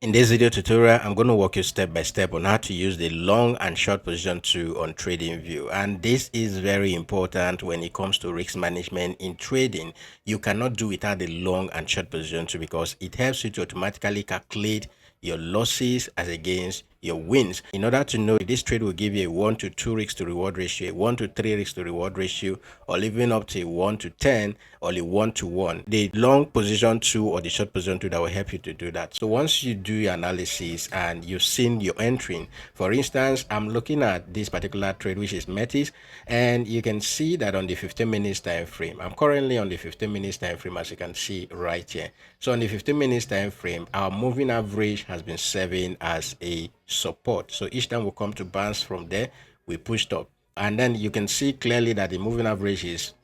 In this video tutorial, I'm going to walk you step by step on how to use the long and short position tool on TradingView. And this is very important when it comes to risk management in trading. You cannot do without the long and short position tool because it helps you to automatically calculate your losses as against your wins. In order to know if this trade will give you a 1 to 2 risk to reward ratio, a 1 to 3 risk to reward ratio, or even up to a 1 to 10 or a 1 to 1, the long position tool or the short position tool that will help you to do that. So once you do your analysis and you've seen your entry, for instance, I'm looking at this particular trade, which is 𝗕𝗲𝗙, and you can see that on the 15 minutes time frame, I'm currently on the 15 minutes time frame, as you can see right here. So on the 15 minutes time frame, our moving average has been serving as a support. So each time we come to bounce from there, we pushed up, and then you can see clearly that the moving average is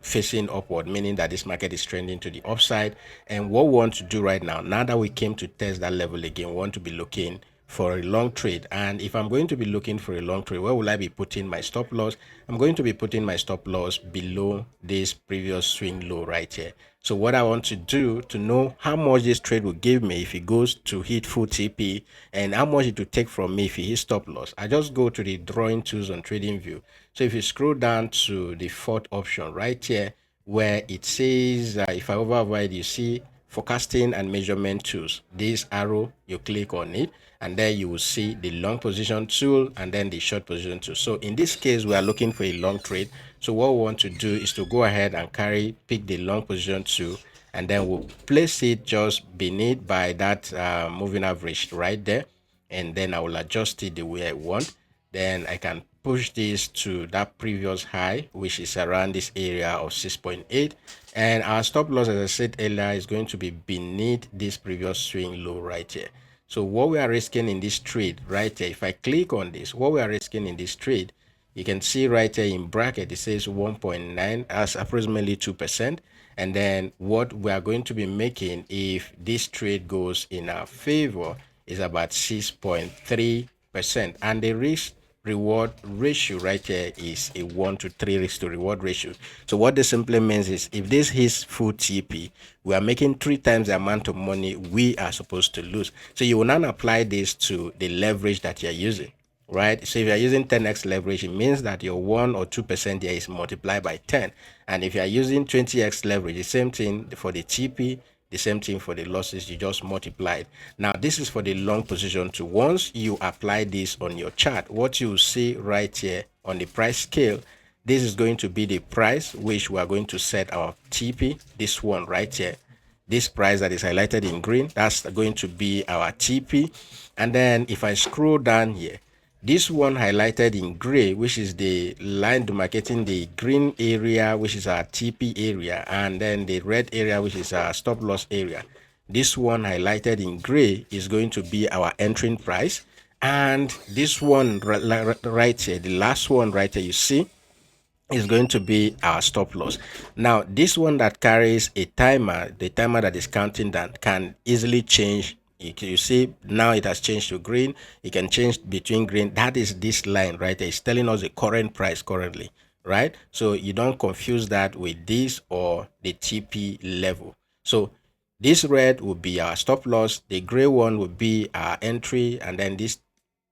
facing upward, meaning that this market is trending to the upside. And what we want to do right now that we came to test that level again, we want to be looking for a long trade. And if I'm going to be looking for a long trade, where will I be putting my stop loss? I'm going to be putting my stop loss below this previous swing low right here. So what I want to do to know how much this trade will give me if it goes to hit full TP and how much it will take from me if it hits stop loss, I just go to the drawing tools on TradingView. So if you scroll down to the fourth option right here, where it says if I override, you see forecasting and measurement tools. This arrow, you click on it, and there you will see the long position tool and then the short position tool. So in this case, we are looking for a long trade. So what we want to do is to go ahead and pick the long position tool, and then we'll place it just beneath by that moving average right there, and then I will adjust it the way I want. Then I can push this to that previous high, which is around this area of 6.8, and our stop loss, as I said earlier, is going to be beneath this previous swing low right here. So what we are risking in this trade right here, if I click on this, what we are risking in this trade, you can see right here in bracket, it says 1.9 as approximately 2%. And then what we are going to be making if this trade goes in our favor is about 6.3%. And the risk reward ratio right here is a 1 to 3 risk to reward ratio. So what this simply means is if this hits full TP, we are making 3 times the amount of money we are supposed to lose. So you will now apply this to the leverage that you're using, right? So if you're using 10x leverage, it means that your 1 or 2% there is multiplied by 10. And if you're using 20x leverage, the same thing for the TP, the same thing for the losses, you just multiplied. Now this is for the long position too. Once you apply this on your chart, what you see right here on the price scale, this is going to be the price which we are going to set our TP. This one right here, this price that is highlighted in green, that's going to be our TP. And then if I scroll down here, this one highlighted in gray, which is the line demarcating the green area, which is our TP area, and then the red area, which is our stop loss area. This one highlighted in gray is going to be our entering price. And this one right here, the last one right here, you see, is going to be our stop loss. Now, this one that carries a timer, the timer that is counting down, can easily change. You see now it has changed to green. It can change between green. That is this line right there. It's telling us the current price currently, right? So you don't confuse that with this or the TP level. So this red will be our stop loss, the gray one will be our entry, and then this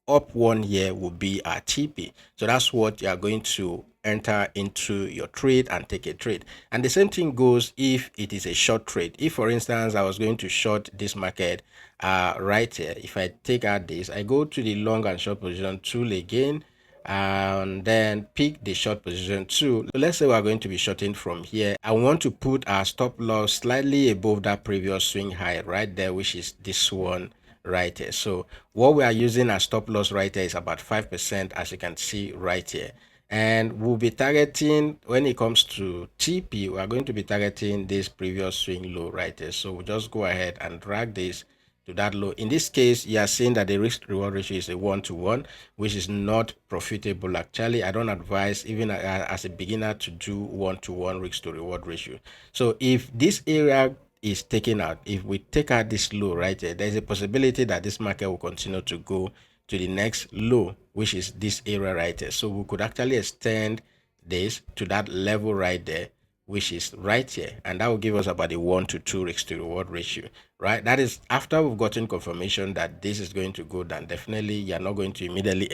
up one here will be our TP. So that's what you are going to enter into your trade and take a trade. And the same thing goes if it is a short trade. If for instance I was going to short this market right here, if I take out this, I go to the long and short position tool again, and then pick the short position tool. So let's say we are going to be shorting from here. I want to put our stop loss slightly above that previous swing high right there, which is this one right here. So what we are using as stop loss right here is about 5%, as you can see right here. And we'll be targeting, when it comes to TP, we are going to be targeting this previous swing low right here. So we'll just go ahead and drag this to that low. In this case, you are seeing that the risk reward ratio is a 1-to-1, which is not profitable. Actually, I don't advise even as a beginner to do 1-to-1 risk to reward ratio. So if this area is taken out, if we take out this low right here, there's a possibility that this market will continue to go to the next low, which is this area right here. So we could actually extend this to that level right there, which is right here, and that will give us about a 1 to 2 risk to reward ratio, right? That is after we've gotten confirmation that this is going to go down. Definitely you're not going to immediately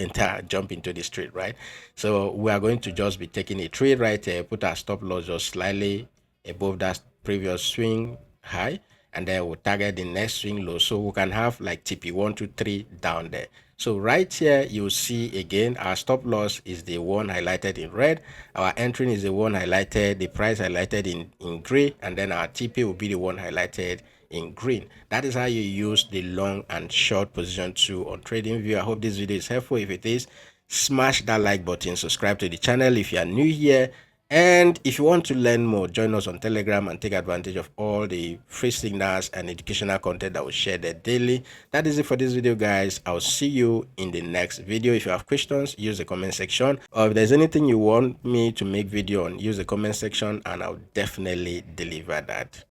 jump into this trade, right? So we are going to just be taking a trade right here, put our stop loss just slightly above that previous swing high, and then we'll target the next swing low, so we can have like TP1 to 3 down there. So right here you'll see again our stop loss is the one highlighted in red, our entry is the one highlighted, the price highlighted in gray, and then our TP will be the one highlighted in green. That is how you use the long and short position tool on TradingView. I hope this video is helpful. If it is, smash that like button, subscribe to the channel if you are new here, and if you want to learn more, join us on Telegram and take advantage of all the free signals and educational content that we share there daily. That is it for this video, guys. I'll see you in the next video. If you have questions, use the comment section, or if there's anything you want me to make video on, use the comment section and I'll definitely deliver that.